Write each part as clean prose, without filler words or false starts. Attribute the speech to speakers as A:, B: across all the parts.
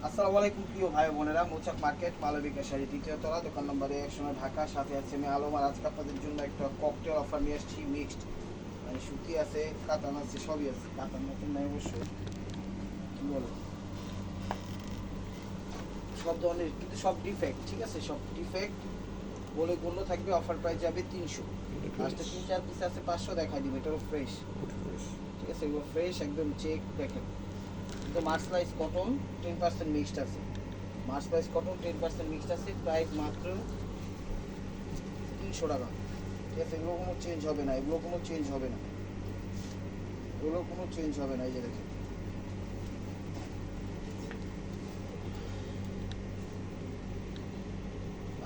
A: আসসালামু আলাইকুম প্রিয় ভাই বোনেরা, মৌচাক মার্কেট মালবিকা শাড়ি দ্বিতীয় তলা, দোকান নম্বর 1 ঢাকা। সাথে আছে আমি আলম। আর আজকে আপনাদের জন্য একটা ককটেল অফার নিয়ে আসছি। মিক্সড মানে সুতি আছে, কাতান আছে, সবই আছে। কাতান নতুন নাই অবশ্যই, কি বলো, সব ধরনের, কিন্তু সব ডিফেক্ট। ঠিক আছে, সব ডিফেক্ট বলে গণ্য থাকবে। অফার প্রাইস যাবে 300। লাস্টে 3-4 পিস আছে 500 দেখাই দিবে। এটারও ফ্রেশ, ঠিক আছে, এগুলো ফ্রেশ একদম। চেক দেখেন, কিন্তু মার্সলাইজ কটন 10% মিক্সড আছে। মার্সলাইজ কটন 10% মিক্সড আছে। প্রাইস মাত্র 300 টাকা। ঠিক আছে, এগুলো কোনো চেঞ্জ হবে না, এগুলো কোনো চেঞ্জ হবে না, এগুলো কোনো চেঞ্জ হবে না। এই যে দেখেন,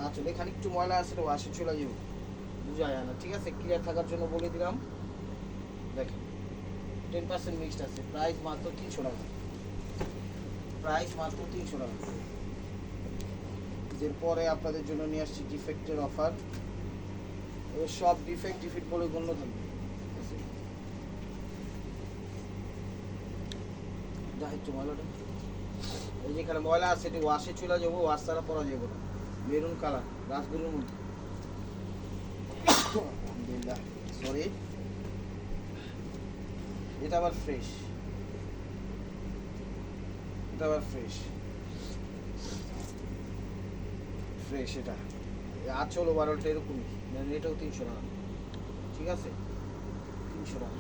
A: আচ্ছা এখানে একটু ময়লা আছে তো ওয়াশে চলে যাবো, বুঝা যায় না। ঠিক আছে, ক্লিয়ার থাকার জন্য বলে দিলাম। দেখেন 10% মিক্সড আছে। প্রাইস মাত্র 300 টাকা। প্রাইস মাত্র 300 টাকা। এরপরে আপনাদের জন্য নিয়ে আসছি ডিফেক্টের অফার। সব ডিফেক্ট বলে গণ্য থাকবে। যা একটু ময়লাটা, এই যেখানে ময়লা আছে এটি ওয়াশে চলে যাবো, ওয়াশ ছাড়া পরা যাবো না। মেরুন কালার গাছগুলোর মধ্যে, আলহামদুলিল্লাহ, সরি, এটা আবার ফ্রেশ, এটা আবার ফ্রেশ ফ্রেশ। এটা আচল ওভারঅলটা এরকমই, এটাও 300 টাকা। ঠিক আছে, 300 টাকা।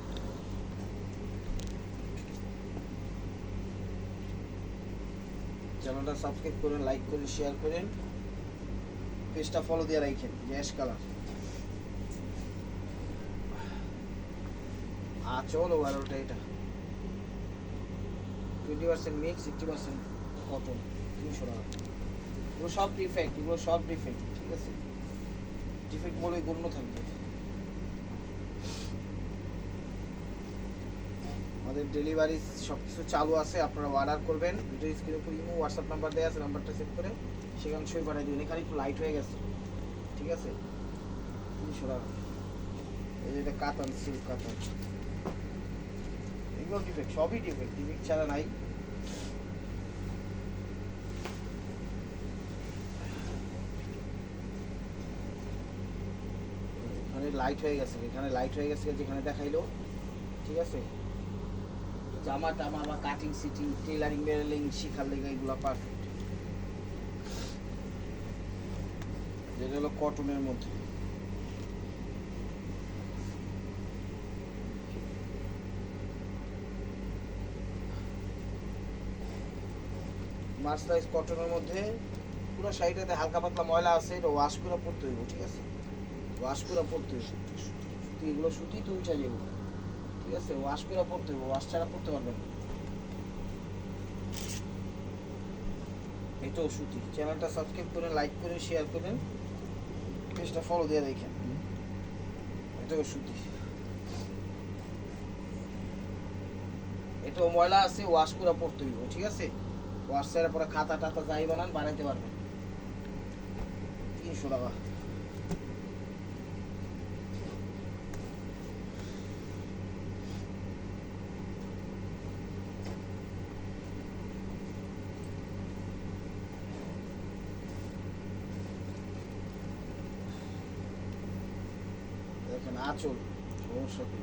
A: চ্যানেলটা সাবস্ক্রাইব করেন, লাইক করেন, শেয়ার করেন, পেজটা ফলো দিয়ে রাখেন। অ্যাশ কালার আচল ওভারঅলটা, এটা 20% মিক্স, 80% কটন, 300 টাকা। এগুলো সব ডিফেক্ট, এগুলো সব ডিফেক্ট। ঠিক আছে, ডিফেক্ট বলে গণ্য থাকবে। আমাদের ডেলিভারি সব কিছু চালু আছে, আপনারা অর্ডার করবেন। ভিডিও স্ক্রিনে উপর ইমো হোয়াটসঅ্যাপ নাম্বার দেওয়া আছে, নাম্বারটা সেভ করে সেখানে ছবি পাঠিয়ে দেবেন। এখানে একটু লাইট হয়ে গেছে, ঠিক আছে, 300 টাকা। এই যে এটা কাতান, সিল্ক কাতান, এগুলো ডিফেক্ট, সবই ডিফেক্ট, ডিফেক্ট ছাড়া নাই। এখানে লাইট হয়ে গেছে, এখানে লাইট হয়ে গেছে, যেখানে দেখাইলো। ঠিক আছে, জামা টামা বা কাটিং সিটিং টেলারিং বেলারিং শিখার লেগে এগুলো পারফেক্ট। যেটা হলো কটনের মধ্যে, মার্সলাইজ কটনের মধ্যে পুরো শাড়িটাতে হালকা পাতলা ময়লা আছে, এটা ওয়াশ করে পরতে হইব। ঠিক আছে, ওয়াশ করে পরতে হইব। সুতি, এগুলো সুতি তো উঠা যাবো। ঠিক আছে, ওয়াশ করে পরতে হইব, ওয়াশ ছাড়া পরতে পারবেন না। এটাও সুতি। চ্যানেলটা সাবস্ক্রাইব করেন, লাইক করেন, শেয়ার করেন, পেজটা ফলো দিয়ে দেখেন। এটাও সুতি, এটাও ময়লা আছে, ওয়াশ করে পরতে হইব। ঠিক আছে, ওয়াশ ছাড়া পরে খাতা টাতা যাই বানান বানাইতে পারবেন। 300 টাকা। দেখেন আঁচল, সমস্যা কি,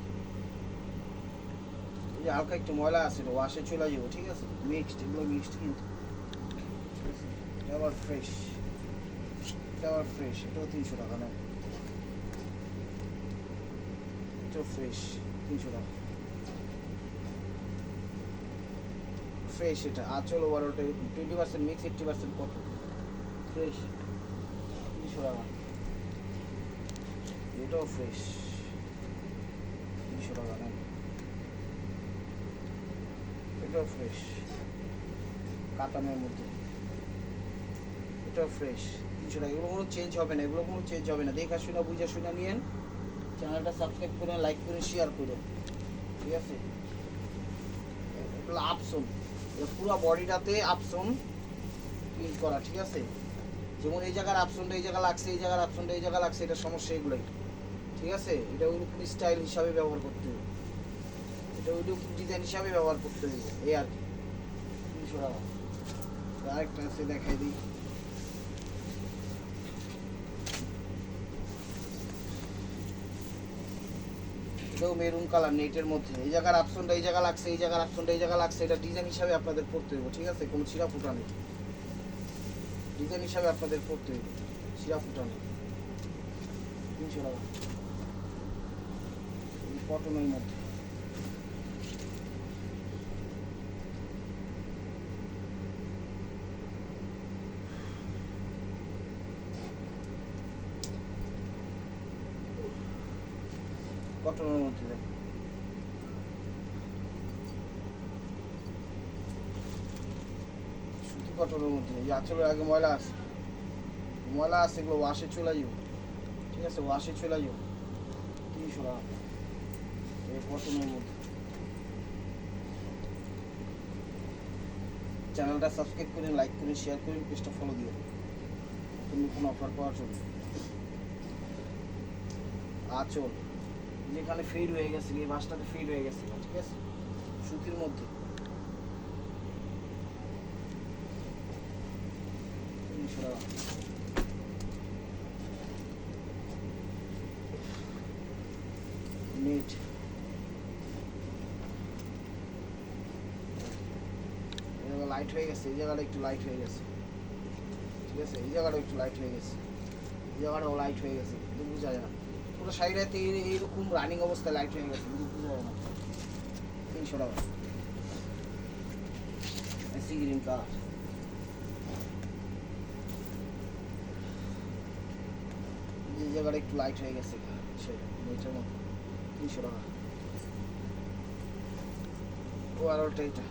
A: এই যে হালকা একটু ময়লা আছে, এটা ওয়াশে চলে যাবো। ঠিক আছে, মিক্সড, এগুলো মিক্সড কিন্তু। এটা আবার ফ্রেশ, এটা আবার ফ্রেশ, এটাও 300 টাকা না, এটাও ফ্রেশ, 300 টাকা। ফ্রেশ, এটা আঁচল ওভারঅলটা 20% মিক্স, 80% কটন, ফ্রেশ, 300 টাকা। এটাও ফ্রেশ, 300 টাকা না, এটাও ফ্রেশ, কাতানের মধ্যে, এটাও ফ্রেশ, 300 টাকা। এগুলো কোনো চেঞ্জ হবে না, এগুলো কোনো চেঞ্জ হবে না। দেখা শুনে বুঝে শুনে নিয়েন। চ্যানেলটা সাবস্ক্রাইব করে, লাইক করে, শেয়ার করে। ঠিক আছে, এগুলো আপসন, পুরো বডিটাতে আপসন প্রিন্ট করা। ঠিক আছে, যেমন এই জায়গার আপসনটা এই জায়গা লাগছে, এই জায়গার আপসনটা এই জায়গা লাগছে, এটা সমস্যা এগুলোই। ঠিক আছে, এটা ওইরকম স্টাইল হিসাবে ব্যবহার করতে হবে, এটা ওইরকম ডিজাইন হিসাবে ব্যবহার করতে হবে, এই আর কি। 300 টাকা। আরেকটা আছে দেখাই দিই। এটাও মেরুন কালার নেটের মধ্যে। এই জায়গার অপশনটা এই জায়গা লাগছে, এই জায়গার অপশনটা এই জায়গা লাগছে। এটা ডিজাইন হিসাবে আপনাদের পড়তে হইব, ঠিক আছে? কোনো ছিঁড়া ফুটা নেই, ডিজাইন হিসাবে আপনাদের পড়তে হইব, ছিঁড়া ফুটা নেই। 300 টাকা কটনের মধ্যে। কটনের মধ্যে দেখুন, সুতি কটনের মধ্যে। এই আঁচলের আগে ময়লা আছে, ময়লা আছে, এগুলো ওয়াশে চলে যাবো, ঠিক আছে? ওয়াশে চলে যাবো। 300 টাকা এই কটনের মধ্যে। চ্যানেলটা সাবস্ক্রাইব করুন, লাইক করুন, শেয়ার করুন, পেজটা ফলো দিন তুমি কোনো অফার পাওয়ার জন্য। আঁচল যেখানে ফিড হয়ে গেছে, এই বাসটাতে ফিড হয়ে গেছে, ঠিক আছে? সুতির মধ্যে 300 টাকা। নেট লাইট হয়ে গেছে, এই জায়গাটা একটু লাইট হয়ে গেছে, ঠিক আছে? এই জায়গাটা একটু লাইট হয়ে গেছে, এই জায়গাটাও লাইট হয়ে গেছে, কিন্তু বোঝা যায় না। পুরো সাইডে এইরকম রানিং অবস্থায় লাইট হয়ে গেছে, কিন্তু বোঝা যায় না। 300 টাকা সি গ্রিন কালার। এই জায়গাটা একটু লাইট হয়ে গেছে, এটার মধ্যে 300 টাকা। ও আর ওটা এটা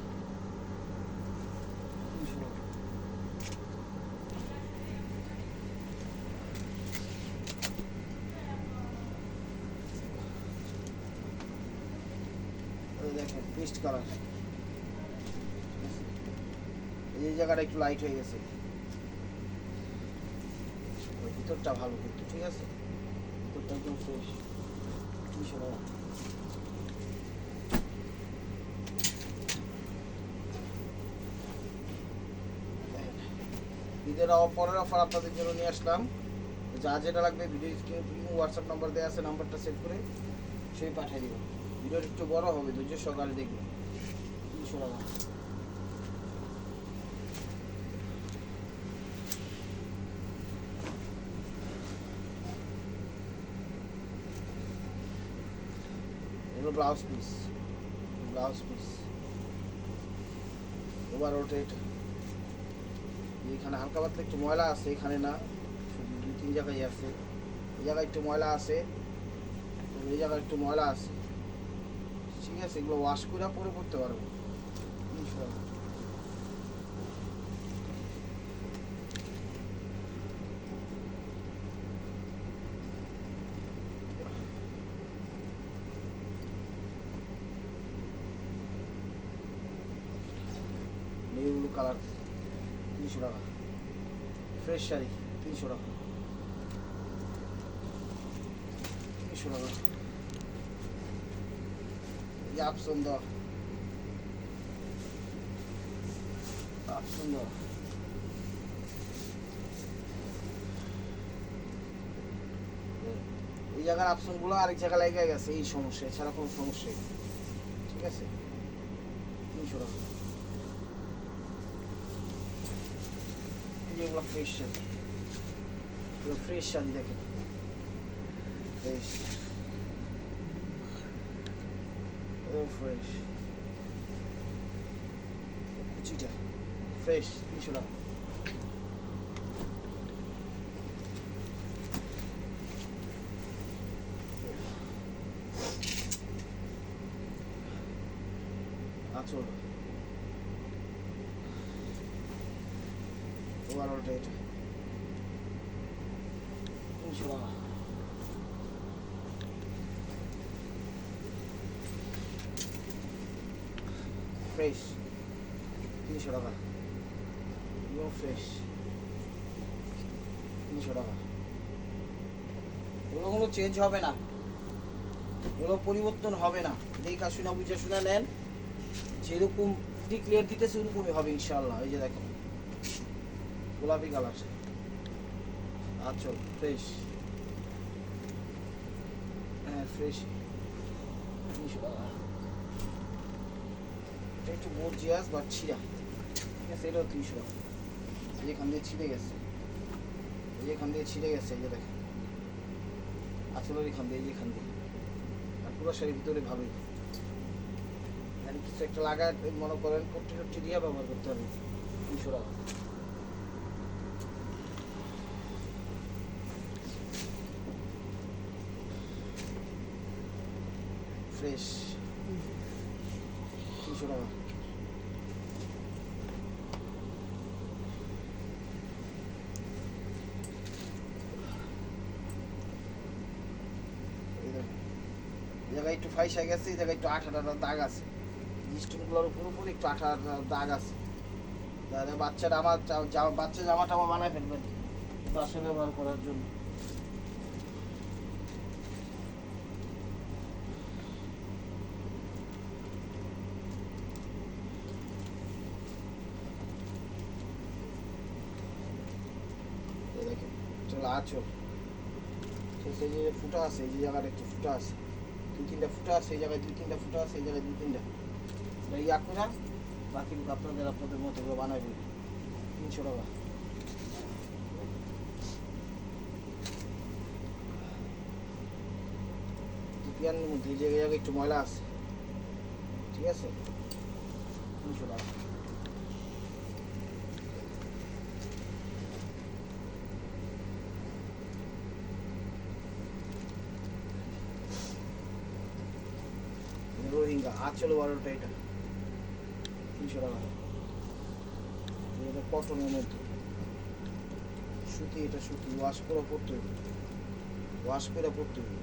A: 300 টাকা। দেখেন পেস্ট কালার, এই জায়গাটা একটু লাইট হয়ে গেছে, ভিতরটা ভালো কিন্তু, ঠিক আছে? ভিতরটা একদম ফ্রেশ। 300 টাকা। ঈদের পরের অফার আপনাদের জন্য নিয়ে আসলাম। যা যেটা লাগবে ভিডিও স্ক্রিনে হোয়াটসঅ্যাপ নাম্বার দেওয়া আছে, নাম্বারটা সেভ করে সেই পাঠিয়ে দিব। ভিডিওটা একটু বড় হবে, ধৈর্য সকালে দেখবেন। 300 টাকা। এগুলো blouse piece, blouse piece. Over rotate. এখানে হালকা পাতলা একটু ময়লা আছে, এখানে না, শুধু 2-3 জায়গায় আছে। এই জায়গায় একটু ময়লা আছে, এই জায়গায় একটু ময়লা আছে, ঠিক আছে? এগুলো ওয়াশ করে পরে করতে পারবো। 300 টাকা। নেভি ব্লু কালার 300 টাকা। ফ্রেশ শাড়ি 300 টাকা। 300 টাকা। এই অপশন দাও, অপশন দাও। এই জায়গার অপশনগুলো আরেক জায়গায় লেগে গেছে, এই সমস্যা, এছাড়া কোনো সমস্যা নেই, ঠিক আছে? 300 টাকা। এগুলো ফ্রেশ শাড়ি, এগুলো ফ্রেশ শাড়ি দেখেন, ফ্রেশ, ফ্রেশ কুচিটা ফ্রেশ। 300 টাকা। আঁচল ওভারঅলটা এটা 300 টাকা। ফ্রেশ 300 টাকা। ফ্রেশ 300 টাকা। এগুলো কোনো চেঞ্জ হবে না, এগুলো পরিবর্তন হবে না। দেখা শুনে বুঝে শুনে নেন, যেরকম ডিক্লেয়ার দিতেছে ওরকমই হবে ইনশাআল্লাহ। এই যে দেখেন গোলাপি কালার, আঁচল ফ্রেশ, হ্যাঁ ফ্রেশ, 300 টাকা। এটা একটু গর্জিয়াস বাট ছিঁড়া, ঠিক আছে, এটাও 300 টাকা। যেখান দিয়ে ছিঁড়ে গেছে, যেখান দিয়ে ছিঁড়ে গেছে, এই যে দেখেন আঁচলের এখান দিয়ে, যেখান দিয়ে, আর পুরো শাড়ির ভিতরে ভালোই। আর কিছু একটা লাগায় মনে করেন পট্টি টট্টি দিয়ে ব্যবহার করতে হবে, 300 টাকা। ফ্রেশ 300 টাকা। এই জায়গায় একটু ফাইসা গেছে, এই জায়গায় একটু আঠাটা দাগ আছে, স্টোনগুলোর উপর উপর একটু আঠার দাগ আছে। বাচ্চারা আমার বাচ্চা জামা টামা বানায় ফেলবেন বাসা ব্যবহার করার জন্য। দেখেন এটা হলো আঁচল, ঠিক আছে, এই যে ফুটা আছে, এই যে জায়গাটা একটু ফুটা আছে, 2-3টা ফুটা আছে, এই জায়গায় 2-3টা ফুটা আছে, এই জায়গায় 2-3টা, ইয়া করে বাকি আপনাদের মতো করে বানাবেন, 300 টাকা। পিয়ানোর মধ্যে এই জায়গায় একটু ময়লা আছে, ঠিক আছে, 300 টাকা। রোহিঙ্গা আঁচল 12টা, এটা 300 টাকা। এটা কটনের মধ্যে সুতি, এটা সুতি, ওয়াশ করে পরতে হবে, ওয়াশ করে পরতে হবে,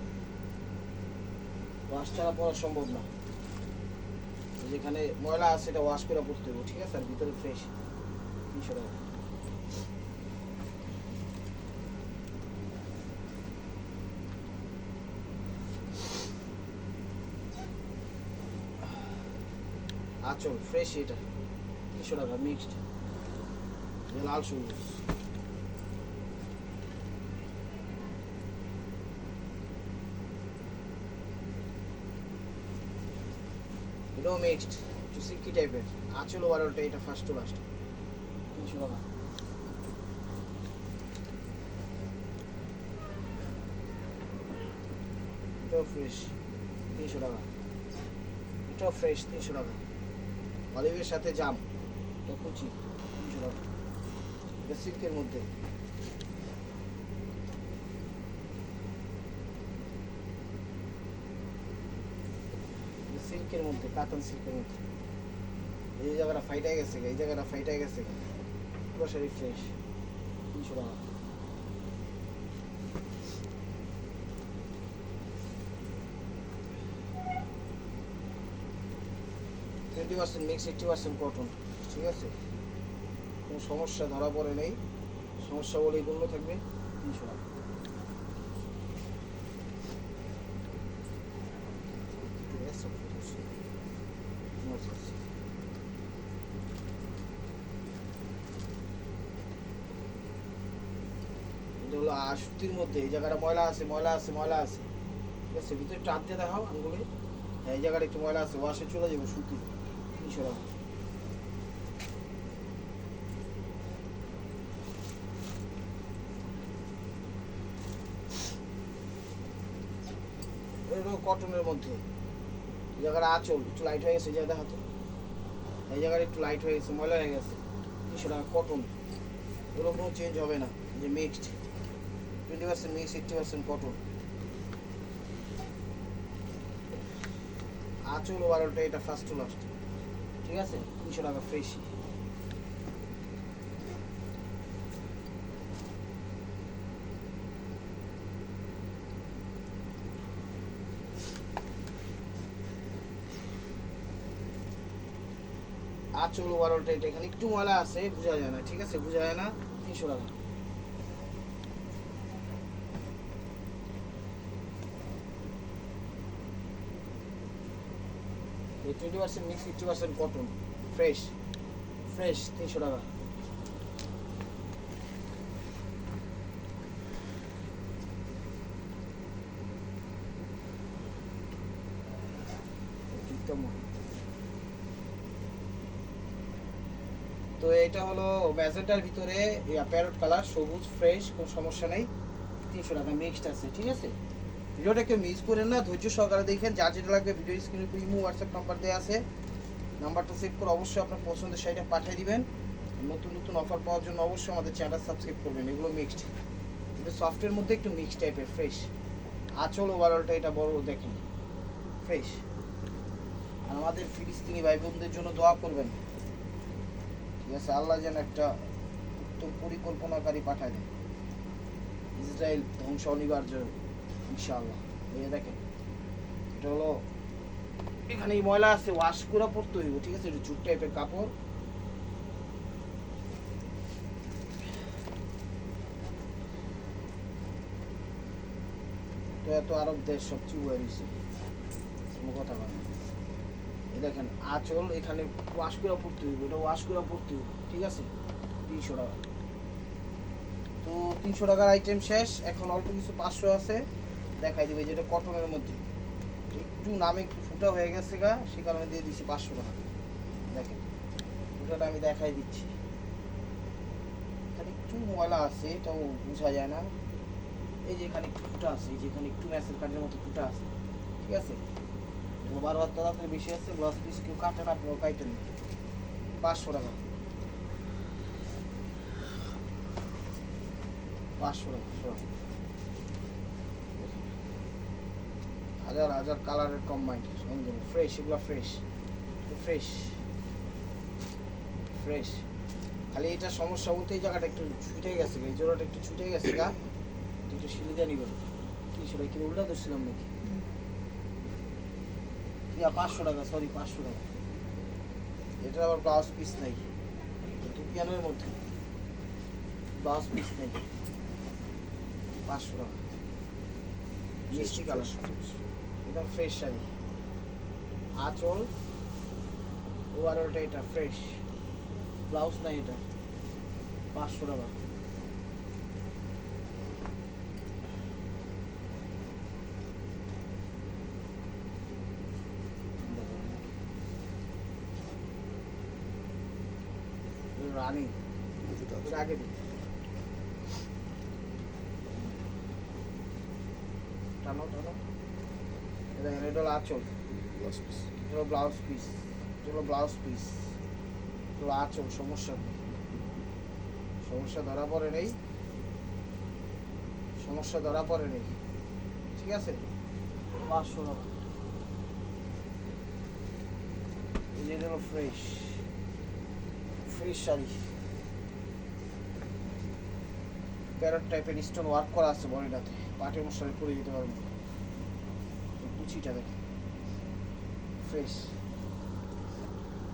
A: ওয়াশ ছাড়া পরা সম্ভব না। যেখানে ময়লা আছে এটা ওয়াশ করে পরতে হবে, ঠিক আছে, আর ভিতরে ফ্রেশ, 300 টাকা। আঁচল ফ্রেশ, এটা 300 টাকা মিক্সড, লাল সবুজ। এটাও মিক্সড, একটু সিল্কি টাইপের, আঁচল 12টা, এটা ফার্স্ট টু লাস্ট, 300 টাকা। এটাও ফ্রেশ, 300 টাকা। এটাও ফ্রেশ, 300 টাকা। অলিভের সাথে জাম, এটা কুচি, 300 টাকা। এটা সিল্কের মধ্যে, সিল্কের মধ্যে, কাতান সিল্কের মধ্যে। এই জায়গাটা ফাইটাই গেছে, এই জায়গাটা ফাইটাই গেছে, পুরো শাড়ি ফ্রেশ, 300 টাকা। 20% মিক্স, 80% কটন, ঠিক আছে, কোনো সমস্যা ধরা পড়ে নেই, সমস্যা বলে এগুলো থাকবে, 300 টাকা। এটা হলো সুতির মধ্যে, এই জায়গাটা ময়লা আছে, ময়লা আছে, ময়লা আছে, ঠিক আছে, ভিতরে একটু আটতে দেখাও আঙ্গুলে, এই জায়গাটা একটু ময়লা আছে, ওয়াশে চলে যাবো, সুতি, 300 টাকা। কটনের মধ্যে, এই জায়গাটা আঁচল একটু লাইট হয়ে গেছে, এই জায়গাটা হাতে, এই জায়গাটা একটু লাইট হয়ে গেছে, ময়লা হয়ে গেছে, 300 টাকা কটন, এগুলো কোনো চেঞ্জ হবে না, যে মিক্সড, 20% মিক্স, 80% কটন। আঁচল 12টা, এটা ফার্স্ট টু লাস্ট, ঠিক আছে, 300 টাকা ফ্রেশ। আঁচল 12টা, এটা এখানে একটু ময়লা আছে, বোঝা যায় না, ঠিক আছে, বোঝা যায় না, 300 টাকা। এই 20% মিক্স, 80% কটন, ফ্রেশ, ফ্রেশ, 300 টাকা। বটম। তো এটা হলো ম্যাজেন্টার ভিতরে প্যারট কালার, সবুজ ফ্রেশ, কোনো সমস্যা নেই। 300 টাকা মিক্সড আছে, ঠিক আছে। ভিডিওটা কেউ মিস করেন না, ধৈর্য সহকারে দেখেন। যার যেটা লাগবে ভিডিও স্ক্রিনে ইমো হোয়াটসঅ্যাপ নাম্বার দেওয়া আছে, নাম্বারটা সেভ করে অবশ্যই আপনার পছন্দের শাড়িটা পাঠিয়ে দিবেন। নতুন নতুন অফার পাওয়ার জন্য অবশ্যই আমাদের চ্যানেল সাবস্ক্রাইব করবেন। এগুলো মিক্সড, কিন্তু সফটের মধ্যে একটু মিক্সড টাইপের, ফ্রেশ। আঁচল ওভারঅলটা এটা বড় দেখেন, ফ্রেশ। আর আমাদের ফিলিস্তিনি ভাই বোনদের জন্য দোয়া করবেন, ঠিক আছে। আল্লাহ যেন একটা উত্তম পরিকল্পনাকারী পাঠায় দেন, ইসরায়েল ধ্বংস অনিবার্য ইনশাআল্লাহ। এই দেখেন, এটা হলো এখানে ময়লা আছে, ওয়াশ করে পড়তে হইব, ঠিক আছে। এটা জুট টাইপের কাপড়। তো এত আরব দেশ সব চুয়ে দিচ্ছে, কোনো কথা বলে। এই দেখেন আঁচল, এখানে ওয়াশ করে পড়তে হইব, এটা ওয়াশ করে পড়তে হইব, ঠিক আছে। 300 টাকা। তো 300 টাকার আইটেম শেষ। এখন অল্প কিছু 500 আছে, দেখাই দিবে। যেটা কটনের মধ্যে একটু নামে একটু ফুটা হয়ে গেছে গা, সে কারণে দিয়ে দিচ্ছি 500 টাকা। দেখেন ফুটাটা আমি দেখাই দিচ্ছি। এখানে একটু ময়লা আছে, এটাও বোঝা যায় না। এই যে এখানে একটু ফুটা আছে, এই যে এখানে একটু ম্যাসের কাঠের মতো ফুটা আছে, ঠিক আছে। 12 তাড়াতাড়ি বেশি আছে, ব্লাউজ পিস কেউ কাটে না, আপনার কাটেন। 500 টাকা, 500 টাকা। হাজার হাজার কালারের কম্বাইন্ড, ফ্রেশ, এগুলো ফ্রেশ, ফ্রেশ ফ্রেশ। খালি এটা সমস্যা বলতে এই জায়গাটা একটু ছুটে গেছে, এই জোড়াটা একটু ছুটে গেছে গা, একটু সিলিদা নিবেন। কি সেটা কি উল্টা ধরছিলাম নাকি? 500 টাকা, সরি 500 টাকা। এটা আবার ব্লাউজ পিস নাই, দুপিয়ানের মধ্যে ব্লাউজ পিস নেই। 500 টাকা, মিষ্টি কালার, একদম ফ্রেশ শাড়ি। আঁচল ওভারঅলটা এটা ফ্রেশ, ব্লাউজ নাই এটা। 500 টাকা। রানি আগে দিই, টানো টানো। এটা হলো আঁচল, এটা ব্লাউজ পিস, এটা হলো ব্লাউজ পিস, এটা আঁচল। সমস্যা ধরা পড়ে নেই, সমস্যা ধরা পড়ে নেই, ঠিক আছে। 500 টাকা। এই যে হলো ফ্রেশ ফ্রেশ শাড়ি, প্যারট টাইপের স্টোন ওয়ার্ক করা আছে বডিটাতে, পাটের মশারি পরে যেতে পারবো। কুচিটা দেখে ফ্রেশ,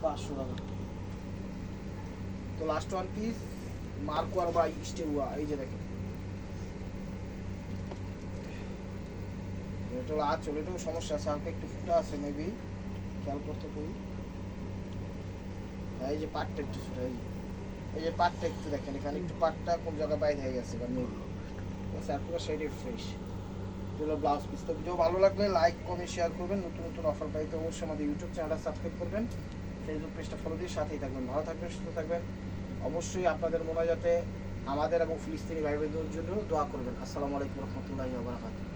A: 500 টাকা। তো লাস্ট ওয়ান পিস মার্কওয়ার বা স্টেউয়া, এই যে দেখেন, এটা হলো আঁচল। এটাও সমস্যা আছে, হালকা একটু ফুটা আছে, মেবি খেয়াল করতে করি। এই যে পাটটা একটু ফুটা, এই যে পাটটা একটু দেখেন, এখানে একটু পাটটা কোন জায়গায় বাইরে হয়ে গেছে বা মেবি। পুরো সাইডে ফ্রেশ। এগুলো ব্লাউজ পিস। তো ভিডিও ভালো লাগলে লাইক কমেন্ট শেয়ার করবেন। নতুন নতুন অফার পাইতে অবশ্যই আমাদের ইউটিউব চ্যানেলটা সাবস্ক্রাইব করবেন, ফেসবুক পেজটা ফলো দিয়ে সাথেই থাকবেন। ভালো থাকবেন, সুস্থ থাকবেন। অবশ্যই আপনাদের মনে যাতে আমাদের এবং ফিলিস্তিনি ভাই বোনদের জন্য দোয়া করবেন। আসসালামু আলাইকুম রহমতুল্লাহি ওয়া বারাকাতুহু।